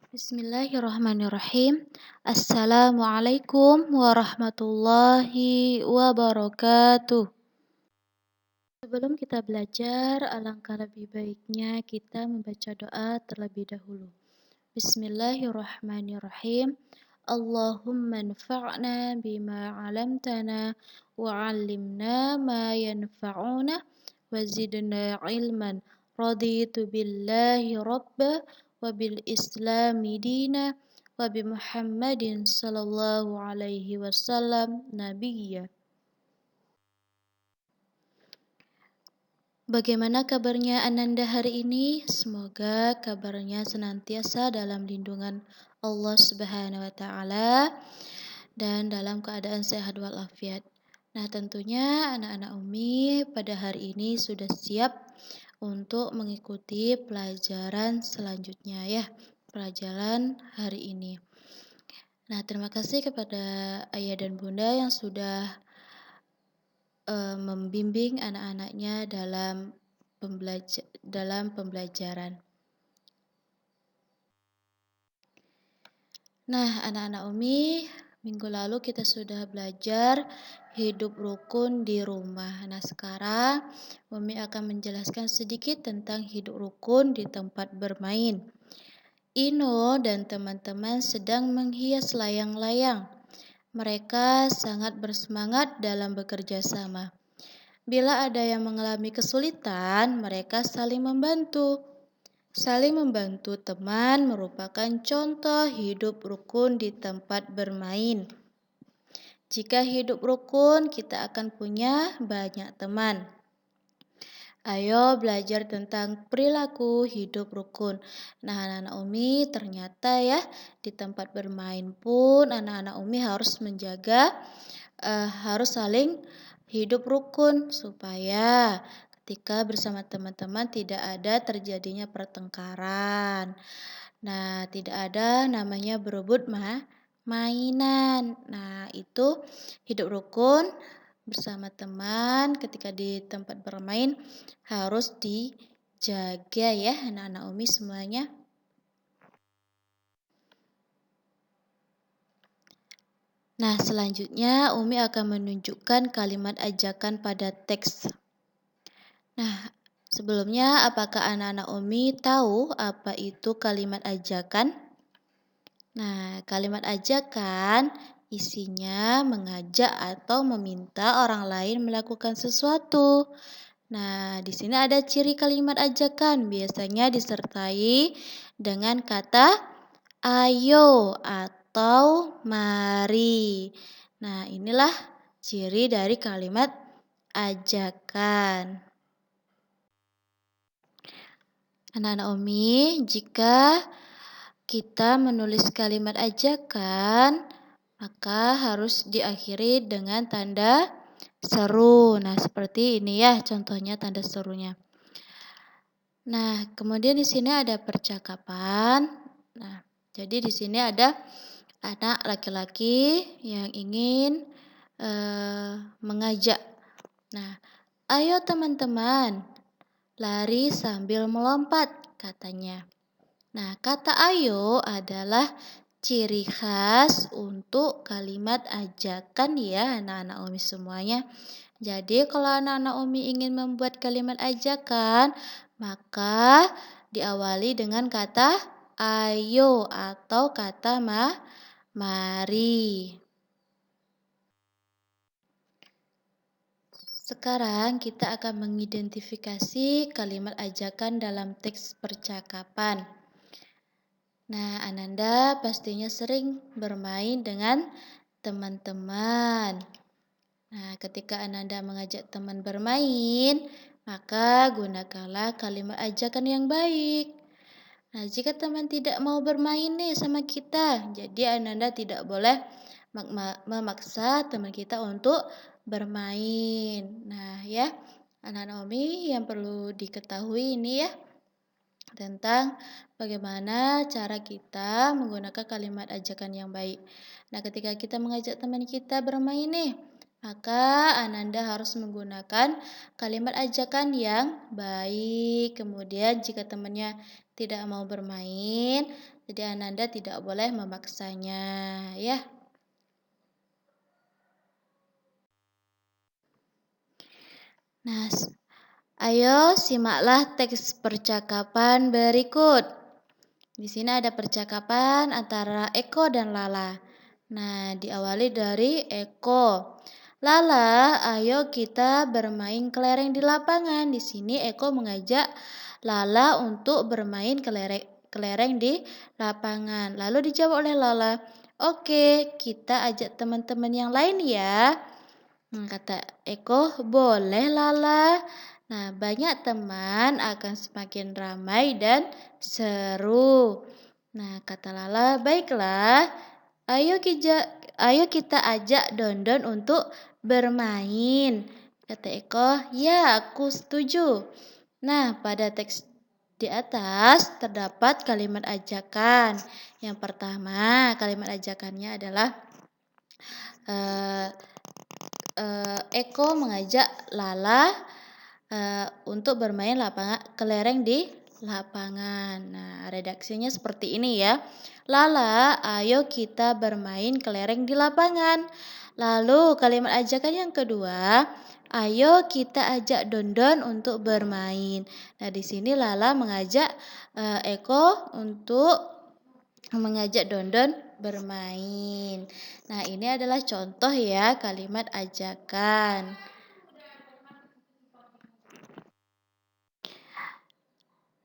Bismillahirrahmanirrahim. Assalamualaikum warahmatullahi wabarakatuh. Sebelum kita belajar, alangkah lebih baiknya kita membaca doa terlebih dahulu. Bismillahirrahmanirrahim. Allahumma anfa'na bima 'allamtana wa 'allimna ma yanfa'una wa zidna ilman. Raditu billahi rabba wa bil islami dina wa bi Muhammadin sallallahu alaihi wasallam nabiyya. Bagaimana kabarnya Ananda hari ini? Semoga kabarnya senantiasa dalam lindungan Allah Subhanahu wa taala dan dalam keadaan sehat walafiat. Nah, tentunya anak-anak Umi pada hari ini sudah siap untuk mengikuti pelajaran selanjutnya ya, pelajaran hari ini. Nah, terima kasih kepada ayah dan bunda yang sudah membimbing anak-anaknya dalam pembelajaran. Nah, anak-anak Umi, minggu lalu kita sudah belajar hidup rukun di rumah. Nah, sekarang Umi akan menjelaskan sedikit tentang hidup rukun di tempat bermain. Ino dan teman-teman sedang menghias layang-layang. Mereka sangat bersemangat dalam bekerja sama. Bila ada yang mengalami kesulitan, mereka saling membantu. Saling membantu teman merupakan contoh hidup rukun di tempat bermain. Jika hidup rukun, kita akan punya banyak teman. Ayo belajar tentang perilaku hidup rukun. Nah, anak-anak Umi ternyata ya di tempat bermain pun anak-anak Umi harus menjaga, harus saling hidup rukun supaya ketika bersama teman-teman tidak ada terjadinya pertengkaran. Nah, tidak ada namanya berebut mainan. Nah, itu hidup rukun bersama teman ketika di tempat bermain harus dijaga ya anak-anak Umi semuanya. Nah, selanjutnya Umi akan menunjukkan kalimat ajakan pada teks. Nah, sebelumnya apakah anak-anak Umi tahu apa itu kalimat ajakan? Nah, kalimat ajakan isinya mengajak atau meminta orang lain melakukan sesuatu. Nah, di sini ada ciri kalimat ajakan, biasanya disertai dengan kata ayo atau mari. Nah, inilah ciri dari kalimat ajakan. Anak-anak Umi, jika kita menulis kalimat ajakan, maka harus diakhiri dengan tanda seru. Nah, seperti ini ya contohnya tanda serunya. Nah, kemudian di sini ada percakapan. Nah, jadi di sini ada anak laki-laki yang ingin mengajak. Nah, ayo teman-teman, lari sambil melompat, katanya. Nah, kata ayo adalah ciri khas untuk kalimat ajakan ya anak-anak Umi semuanya. Jadi kalau anak-anak Umi ingin membuat kalimat ajakan, maka diawali dengan kata ayo atau kata mari. Sekarang kita akan mengidentifikasi kalimat ajakan dalam teks percakapan. Nah, Ananda pastinya sering bermain dengan teman-teman. Nah, ketika Ananda mengajak teman bermain, maka gunakanlah kalimat ajakan yang baik. Nah, jika teman tidak mau bermain nih sama kita, jadi Ananda tidak boleh memaksa teman kita untuk bermain. Nah, ya, anak-anak Umi yang perlu diketahui ini ya tentang bagaimana cara kita menggunakan kalimat ajakan yang baik. Nah, ketika kita mengajak teman kita bermain nih, maka Ananda harus menggunakan kalimat ajakan yang baik. Kemudian jika temannya tidak mau bermain, Jadi Ananda tidak boleh memaksanya, ya. Nah, ayo simaklah teks percakapan berikut. Di sini ada percakapan antara Eko dan Lala. Nah, diawali dari Eko. Lala, ayo kita bermain kelereng di lapangan. Di sini Eko mengajak Lala untuk bermain kelereng di lapangan. Lalu dijawab oleh Lala, "Oke, kita ajak teman-teman yang lain ya." Kata Eko, "Boleh Lala." Nah, banyak teman akan semakin ramai dan seru. Nah, kata Lala, "Baiklah, ayo kita ajak Dondon untuk bermain." Kata Eko, "Ya, aku setuju." Nah, pada teks di atas terdapat kalimat ajakan. Yang pertama, kalimat ajakannya adalah eh, Eko mengajak Lala untuk bermain kelereng di lapangan. Nah, redaksinya seperti ini ya. Lala, ayo kita bermain kelereng di lapangan. Lalu kalimat ajakan yang kedua, ayo kita ajak Dondon untuk bermain. Nah, di sini Lala mengajak Eko untuk mengajak Dondon bermain. Nah, ini adalah contoh ya kalimat ajakan.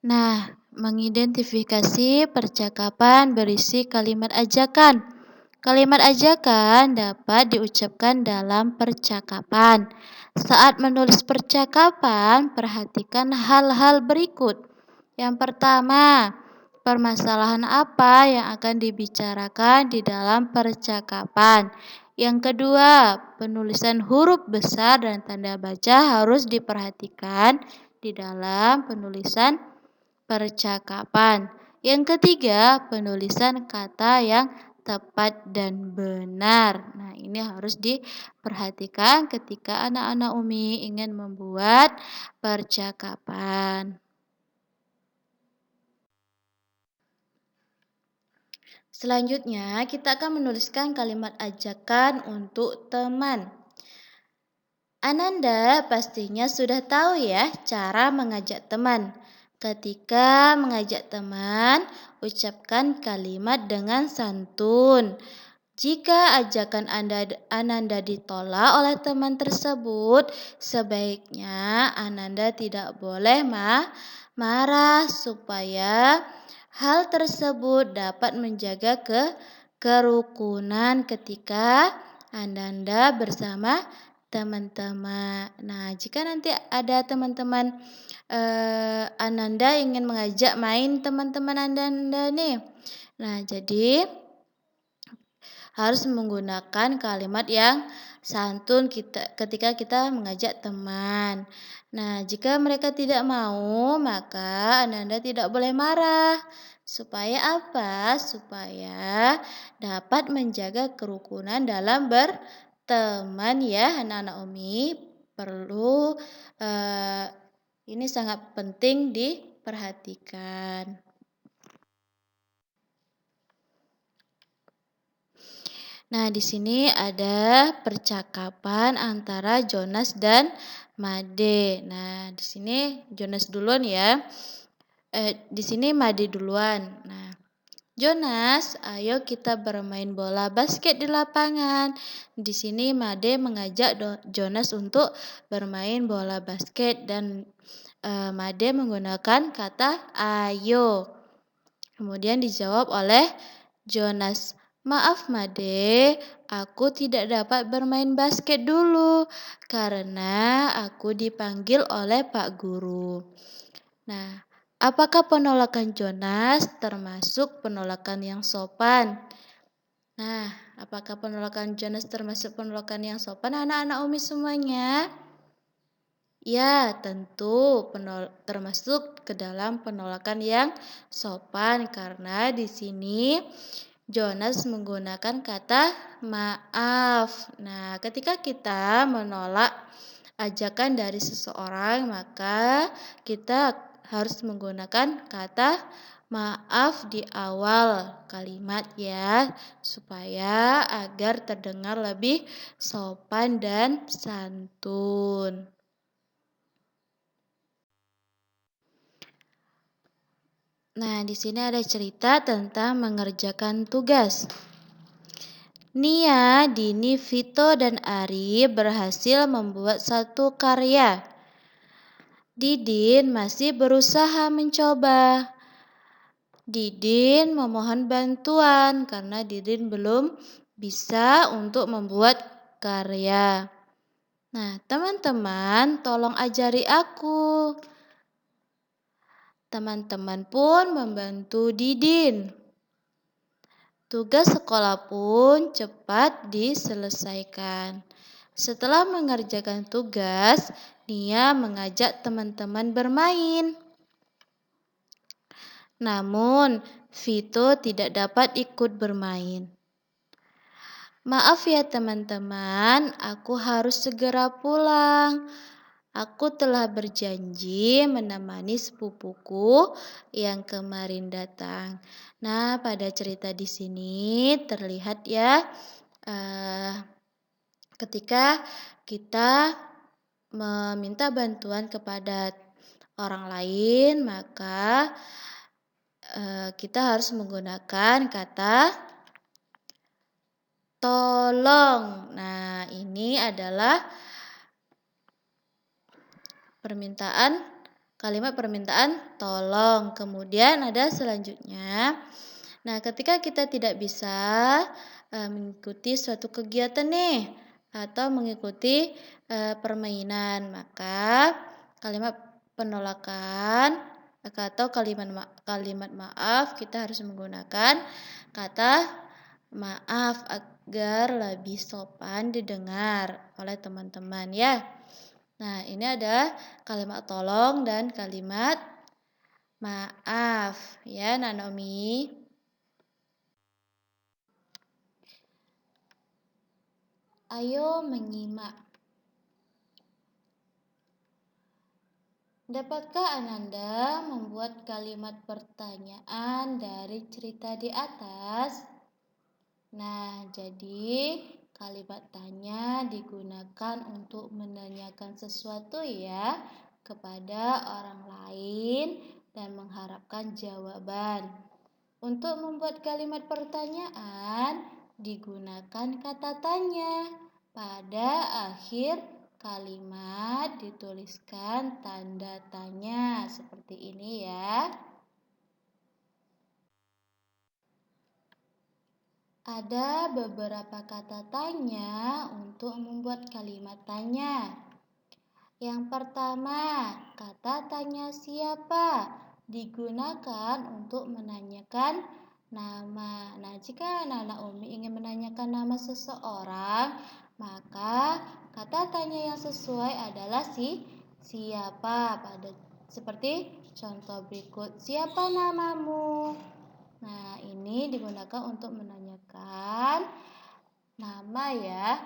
Nah, mengidentifikasi percakapan berisi kalimat ajakan. Kalimat ajakan dapat diucapkan dalam percakapan. Saat menulis percakapan, perhatikan hal-hal berikut. Yang pertama, permasalahan apa yang akan dibicarakan di dalam percakapan. Yang kedua, penulisan huruf besar dan tanda baca harus diperhatikan di dalam penulisan percakapan. Yang ketiga, penulisan kata yang tepat dan benar. Nah, ini harus diperhatikan ketika anak-anak Umi ingin membuat percakapan. Selanjutnya, kita akan menuliskan kalimat ajakan untuk teman. Ananda pastinya sudah tahu ya cara mengajak teman. Ketika mengajak teman, ucapkan kalimat dengan santun. Jika ajakan Ananda ditolak oleh teman tersebut, sebaiknya Ananda tidak boleh marah supaya hal tersebut dapat menjaga kerukunan ketika Ananda bersama teman-teman. Nah, jika nanti ada teman-teman Ananda ingin mengajak main teman-teman Ananda nih. Nah, jadi harus menggunakan kalimat yang santun ketika kita mengajak teman. Nah, jika mereka tidak mau, maka Ananda tidak boleh marah. Supaya apa? Supaya dapat menjaga kerukunan dalam berteman ya anak-anak Umi. Perlu ini sangat penting diperhatikan. Nah, di sini ada percakapan antara Jonas dan Made. Nah, di sini Jonas duluan ya. Di sini Made duluan. Nah, Jonas, ayo kita bermain bola basket di lapangan. Di sini Made mengajak Jonas untuk bermain bola basket dan Made menggunakan kata ayo. Kemudian dijawab oleh Jonas, "Maaf Made, aku tidak dapat bermain basket dulu karena aku dipanggil oleh Pak Guru." Nah, apakah penolakan Jonas termasuk penolakan yang sopan? Nah, apakah penolakan Jonas termasuk penolakan yang sopan anak-anak Umi semuanya? Ya, tentu termasuk ke dalam penolakan yang sopan karena di sini Jonas menggunakan kata maaf. Nah, ketika kita menolak ajakan dari seseorang, maka kita harus menggunakan kata maaf di awal kalimat ya, supaya agar terdengar lebih sopan dan santun. Nah, di sini ada cerita tentang mengerjakan tugas. Nia, Dini, Vito, dan Ari berhasil membuat satu karya. Didin masih berusaha mencoba. Didin memohon bantuan karena Didin belum bisa untuk membuat karya. Nah, teman-teman, tolong ajari aku. Teman-teman pun membantu Didin. Tugas sekolah pun cepat diselesaikan. Setelah mengerjakan tugas, Nia mengajak teman-teman bermain. Namun, Vito tidak dapat ikut bermain. Maaf ya teman-teman, aku harus segera pulang. Aku telah berjanji menemani sepupuku yang kemarin datang. Nah, pada cerita di sini terlihat ya, ketika kita meminta bantuan kepada orang lain, maka kita harus menggunakan kata tolong. Nah, ini adalah kalimat permintaan tolong. Kemudian ada selanjutnya. Nah, ketika kita tidak bisa mengikuti suatu kegiatan nih atau mengikuti permainan, maka kalimat penolakan atau kalimat maaf kita harus menggunakan kata maaf agar lebih sopan didengar oleh teman-teman ya. Nah, ini ada kalimat tolong dan kalimat maaf ya, Nanomi. Ayo menyimak. Dapatkah Ananda membuat kalimat pertanyaan dari cerita di atas? Nah, jadi kalimat tanya digunakan untuk menanyakan sesuatu ya kepada orang lain dan mengharapkan jawaban. Untuk membuat kalimat pertanyaan digunakan kata tanya. Pada akhir kalimat dituliskan tanda tanya seperti ini ya. Ada beberapa kata tanya untuk membuat kalimat tanya. Yang pertama, kata tanya siapa digunakan untuk menanyakan nama. Nah, jika anak-anak Umi ingin menanyakan nama seseorang, maka kata tanya yang sesuai adalah siapa. Seperti contoh berikut, siapa namamu? Nah, ini digunakan untuk menanyakan nama ya.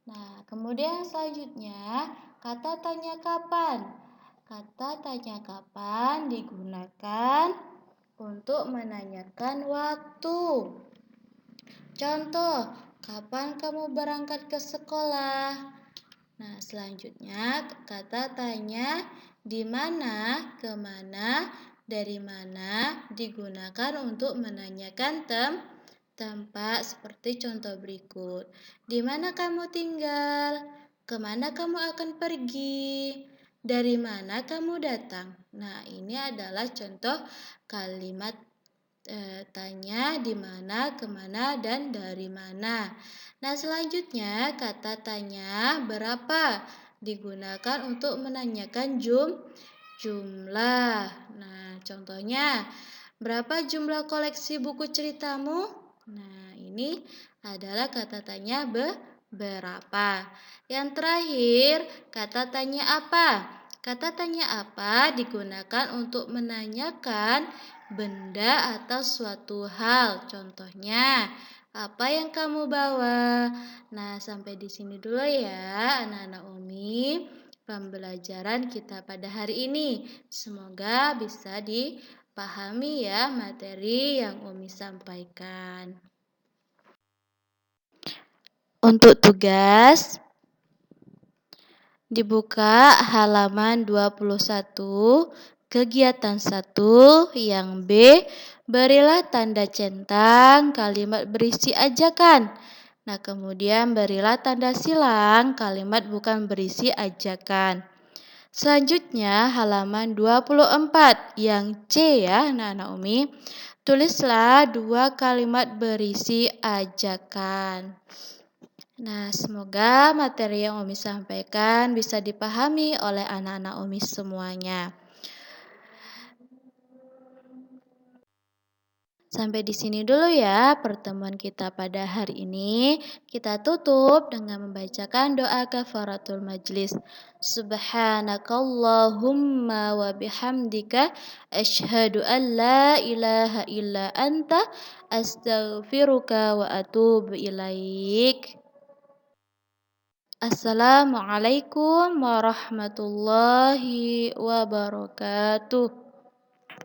Nah, kemudian selanjutnya, kata tanya kapan. Kata tanya kapan digunakan untuk menanyakan waktu. Contoh, kapan kamu berangkat ke sekolah? Nah, selanjutnya kata tanya di mana, kemana, dari mana digunakan untuk menanyakan tempat seperti contoh berikut. Di mana kamu tinggal? Kemana kamu akan pergi? Dari mana kamu datang? Nah, ini adalah contoh kalimat tanya di mana, kemana, dan dari mana. Nah, selanjutnya kata tanya berapa digunakan untuk menanyakan jumlah. Nah, contohnya berapa jumlah koleksi buku ceritamu? Nah, ini adalah kata tanya berapa. Yang terakhir, kata tanya apa? Kata tanya apa digunakan untuk menanyakan benda atau suatu hal. Contohnya, apa yang kamu bawa? Nah, sampai di sini dulu ya, anak-anak Umi. pembelajaran kita pada hari ini. Semoga bisa dipahami ya materi yang Umi sampaikan. Untuk tugas, dibuka halaman 21, kegiatan 1 yang B, berilah tanda centang kalimat berisi ajakan. Nah, kemudian berilah tanda silang kalimat bukan berisi ajakan. Selanjutnya halaman 24 yang C ya anak-anak Umi. Tulislah 2 kalimat berisi ajakan. Nah, semoga materi yang Umi sampaikan bisa dipahami oleh anak-anak Umi semuanya. Sampai di sini dulu ya pertemuan kita pada hari ini. Kita tutup dengan membacakan doa kafaratul majlis. Subhanakallahumma wa bihamdika asyhadu an la ilaha illa anta astaghfiruka wa atubu ilaik. Assalamualaikum warahmatullahi wabarakatuh.